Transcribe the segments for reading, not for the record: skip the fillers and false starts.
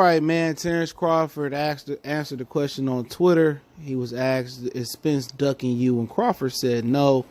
right, man. Terence Crawford answered the question on Twitter. He was asked, is Spence ducking you? And Crawford said no.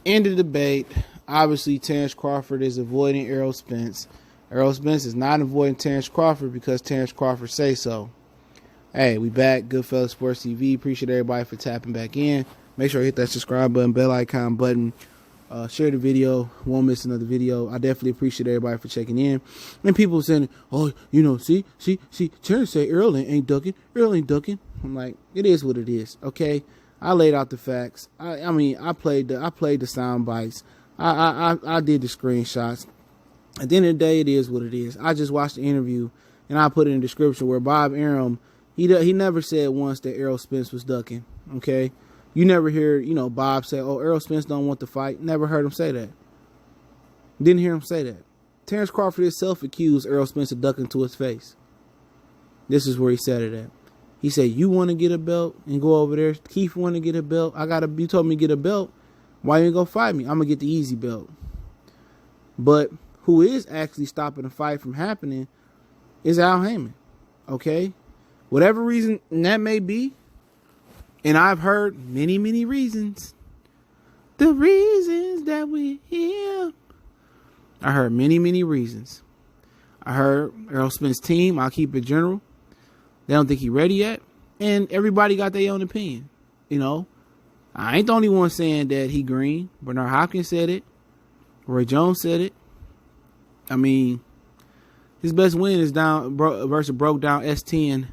End of debate. Obviously, Terence Crawford is avoiding Errol Spence. Errol Spence is not avoiding Terence Crawford because Terence Crawford say so. Hey, we back. Goodfellas Sports TV. Appreciate everybody for tapping back in. Make sure you hit that subscribe button, bell icon button. Share the video. Won't miss another video. I definitely appreciate everybody for checking in. And people saying, oh, see, Terence say Errol ain't ducking. Errol ain't ducking. I'm like, it is what it is. Okay. I laid out the facts. I mean, I played the sound bites. I did the screenshots. At the end of the day, it is what it is. I just watched the interview, and I put it in the description where Bob Arum, he never said once that Errol Spence was ducking. Okay. You never hear, Bob say, oh, Errol Spence don't want to fight. Never heard him say that. Didn't hear him say that. Terence Crawford himself accused Errol Spence of ducking to his face. This is where he said it at. He said, you want to get a belt and go over there. Keith want to get a belt. You told me to get a belt. Why you ain't go fight me? I'm going to get the easy belt. But who is actually stopping the fight from happening is Al Heyman. Okay? Whatever reason that may be, and I've heard many, many reasons. The reasons that we're here. I heard many, many reasons. I heard Errol Spence's team, I'll keep it general. They don't think he's ready yet. And everybody got their own opinion. I ain't the only one saying that he green. Bernard Hopkins said it. Roy Jones said it. I mean, his best win is versus broke down S10.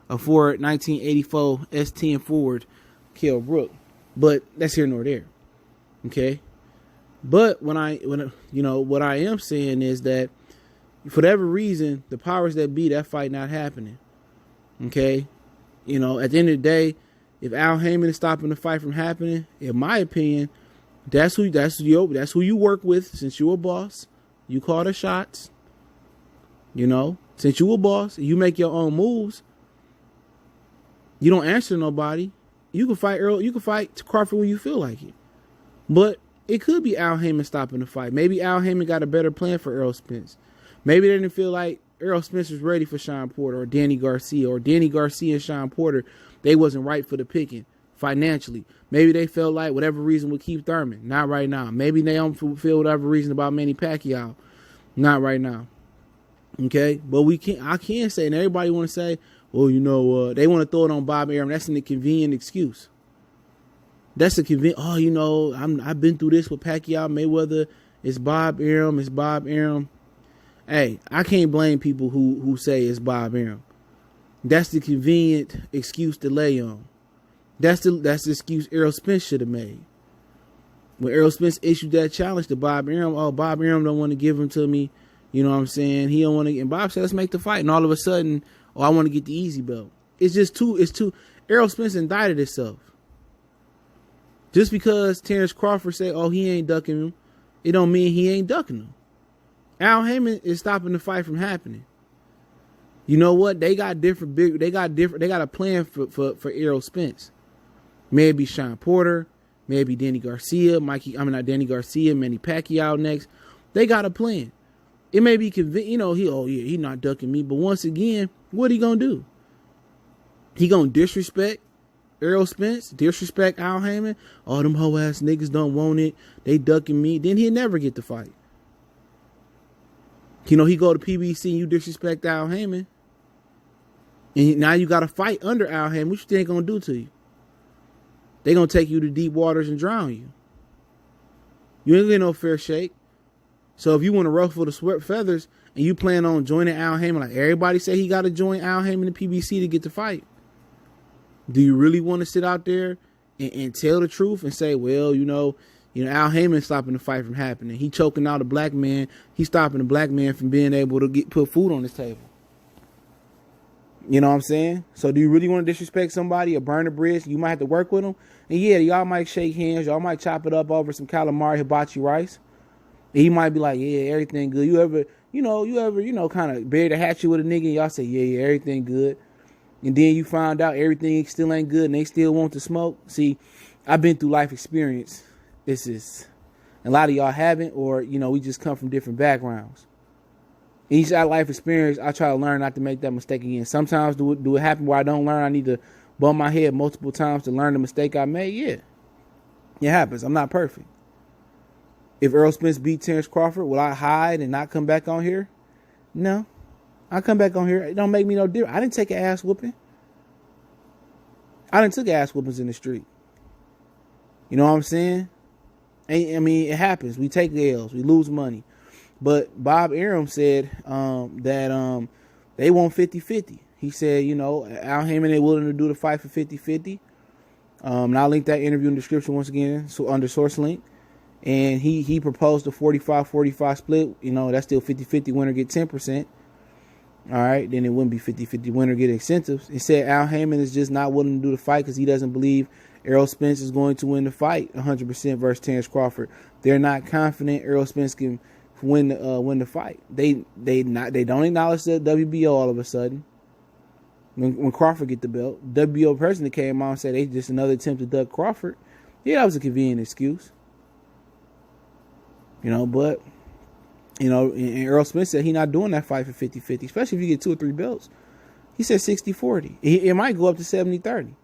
A Ford 1984 S10 Ford Kell Brook. But that's here nor there. Okay? But what I am saying is that for whatever reason, the powers that be, that fight not happening. Okay? At the end of the day, if Al Heyman is stopping the fight from happening, in my opinion, that's who you work with since you're a boss. You call the shots. Since you a boss, you make your own moves. You don't answer to nobody. You can fight Errol. You can fight Crawford when you feel like it. But it could be Al Heyman stopping the fight. Maybe Al Heyman got a better plan for Errol Spence. Maybe they didn't feel like Errol Spence was ready for Sean Porter or Danny Garcia. Or Danny Garcia and Sean Porter, they wasn't right for the picking financially. Maybe they felt like whatever reason with Keith Thurman. Not right now. Maybe they don't feel whatever reason about Manny Pacquiao. Not right now. Okay? But I can say, and everybody want to say, well, they want to throw it on Bob Arum. That's a convenient excuse. That's a convenient, I've been through this with Pacquiao, Mayweather. It's Bob Arum. Hey, I can't blame people who say it's Bob Arum. That's the convenient excuse to lay on. That's the excuse Errol Spence should have made. When Errol Spence issued that challenge to Bob Arum, Bob Arum don't want to give him to me. You know what I'm saying? He don't want to, and Bob said, let's make the fight. And all of a sudden, I want to get the easy belt. It's too. Errol Spence indicted himself. Just because Terence Crawford say, he ain't ducking him, it don't mean he ain't ducking him. Al Heyman is stopping the fight from happening. You know what? They got a plan for Errol Spence. Maybe Sean Porter, maybe Danny Garcia, Manny Pacquiao next. They got a plan. It may be convenient, he not ducking me. But once again, what he gonna do? He gonna disrespect Errol Spence, disrespect Al Heyman. All them hoe ass niggas don't want it. They ducking me. Then he'll never get the fight. He go to PBC and you disrespect Al Heyman. And now you got to fight under Al Heyman. What you think gonna do to you? They gonna take you to deep waters and drown you. You ain't get no fair shake. So if you want to ruffle the feathers and you plan on joining Al Heyman, like everybody say he got to join Al Heyman and PBC to get the fight. Do you really want to sit out there and tell the truth and say, well, Al Heyman stopping the fight from happening. He choking out a black man. He's stopping a black man from being able to put food on his table. You know what I'm saying? So do you really want to disrespect somebody or burn a bridge? You might have to work with them. And yeah, y'all might shake hands. Y'all might chop it up over some calamari hibachi rice. And he might be like, yeah, everything good. You ever kind of bury the hatchet with a nigga and y'all say, yeah, everything good. And then you find out everything still ain't good and they still want to smoke. See, I've been through life experience. A lot of y'all haven't, or, we just come from different backgrounds. Each life experience, I try to learn not to make that mistake again. Sometimes do it happen where I don't learn? I need to bump my head multiple times to learn the mistake I made? Yeah. It happens. I'm not perfect. If Errol Spence beat Terence Crawford, will I hide and not come back on here? No. I come back on here. It don't make me no different. I didn't take an ass whooping. I didn't took ass whoopings in the street. You know what I'm saying? I mean, it happens. We take L's. We lose money. But Bob Arum said that they want 50-50. He said, you know, Al Haymon, they willing to do the fight for 50-50. And I'll link that interview in the description once again, so under source link. And he proposed a 45-45 split. You know, that's still 50-50. Winner get 10%. All right, then it wouldn't be 50-50. Winner get incentives. He said Al Haymon is just not willing to do the fight because he doesn't believe Errol Spence is going to win the fight 100% versus Terence Crawford. They're not confident Errol Spence can win the fight. They don't acknowledge the WBO all of a sudden. When Crawford get the belt, WBO president came out and said they just another attempt to duck Crawford. Yeah, that was a convenient excuse. You know, but you know, and Errol Spence said he's not doing that fight for 50-50, especially if you get 2 or 3 belts. He said 60-40. It might go up to 70-30.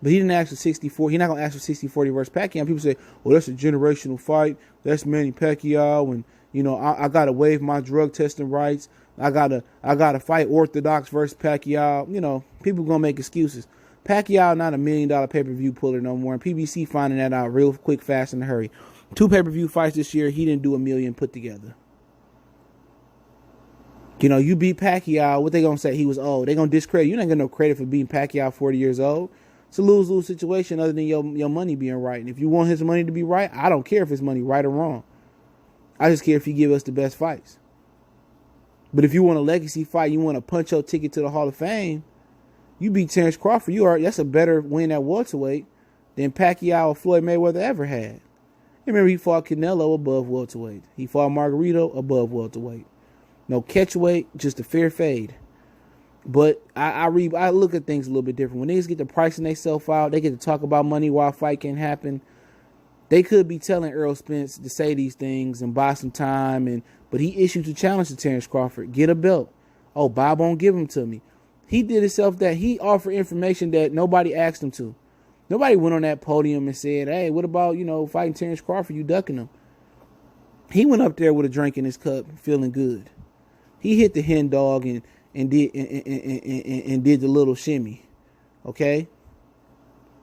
But he didn't ask for 60-40. He's not going to ask for 60-40 versus Pacquiao. People say, well, that's a generational fight. That's Manny Pacquiao. And, you know, I got to waive my drug testing rights. I gotta fight Orthodox versus Pacquiao. You know, people going to make excuses. Pacquiao not $1 million pay-per-view puller no more. And PBC finding that out real quick, fast, in a hurry. 2 pay-per-view fights this year. He didn't do $1 million put together. You know, you beat Pacquiao. What they going to say? He was old. They going to discredit. You're not getting no credit for beating Pacquiao 40 years old. It's a lose-lose situation other than your money being right. And if you want his money to be right, I don't care if his money right or wrong. I just care if he give us the best fights. But if you want a legacy fight, you want to punch your ticket to the Hall of Fame, you beat Terence Crawford. That's a better win at welterweight than Pacquiao or Floyd Mayweather ever had. Remember, he fought Canelo above welterweight. He fought Margarito above welterweight. No catchweight, just a fair fade. But I look at things a little bit different. When niggas get to pricing themselves out, they get to talk about money while a fight can happen. They could be telling Errol Spence to say these things and buy some time, but he issued a challenge to Terence Crawford. Get a belt. Oh, Bob won't give him to me. He did himself that. He offered information that nobody asked him to. Nobody went on that podium and said, hey, what about, you know, fighting Terence Crawford, you ducking him. He went up there with a drink in his cup, feeling good. He hit the hen dog and did the little shimmy. Okay?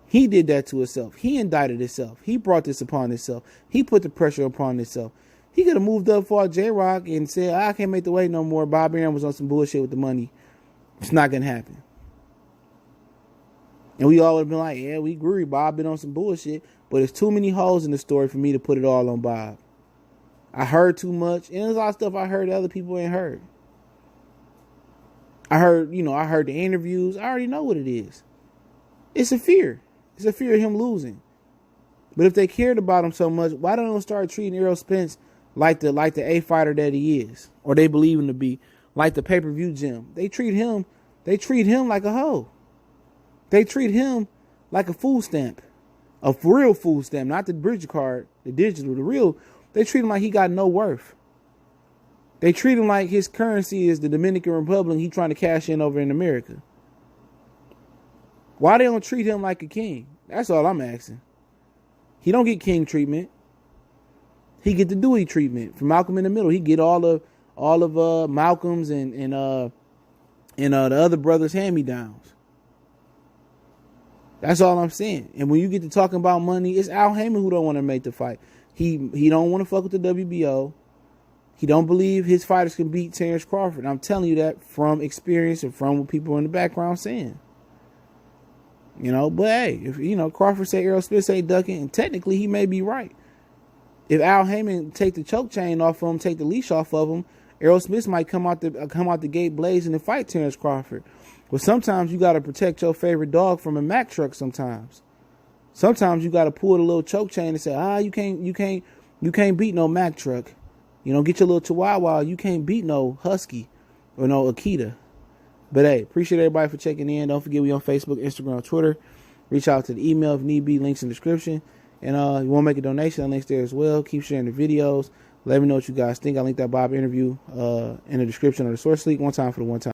He did that to himself. He indicted himself. He brought this upon himself. He put the pressure upon himself. He could have moved up for J-Rock and said, I can't make the weight no more. Bob Arum was on some bullshit with the money. It's not going to happen. And we all would have been like, yeah, we agree. Bob been on some bullshit. But there's too many holes in the story for me to put it all on Bob. I heard too much. And there's a lot of stuff I heard that other people ain't heard. I heard the interviews. I already know what it is. It's a fear. It's a fear of him losing. But if they cared about him so much, why don't they start treating Errol Spence like the A fighter that he is, or they believe him to be, like the pay-per-view gem? They treat him like a hoe. They treat him like a food stamp, a real food stamp, not the bridge card, the digital, the real. They treat him like he got no worth. They treat him like his currency is the Dominican Republic. He trying to cash in over in America. Why they don't treat him like a king? That's all I'm asking. He don't get king treatment. He get the Dewey treatment from Malcolm in the Middle. He get all of Malcolm's and the other brothers' hand-me-downs. That's all I'm saying. And when you get to talking about money, it's Al Haymon who don't want to make the fight. He don't want to fuck with the WBO. He don't believe his fighters can beat Terence Crawford. I'm telling you that from experience and from what people in the background saying. You know, but hey, if Crawford say Errol Spence ain't ducking, and technically he may be right. If Al Haymon take the choke chain off of him, take the leash off of him, Errol Spence might come out the gate blazing and fight Terence Crawford. But sometimes you got to protect your favorite dog from a Mack truck. Sometimes you got to pull the little choke chain and say, you can't beat no Mack truck. Get your little Chihuahua. You can't beat no Husky or no Akita. But hey, appreciate everybody for checking in. Don't forget we on Facebook, Instagram, Twitter. Reach out to the email if need be. Links in the description. And you want to make a donation, links there as well. Keep sharing the videos. Let me know what you guys think. I'll link that Bob interview in the description or the source link. One time for the one time.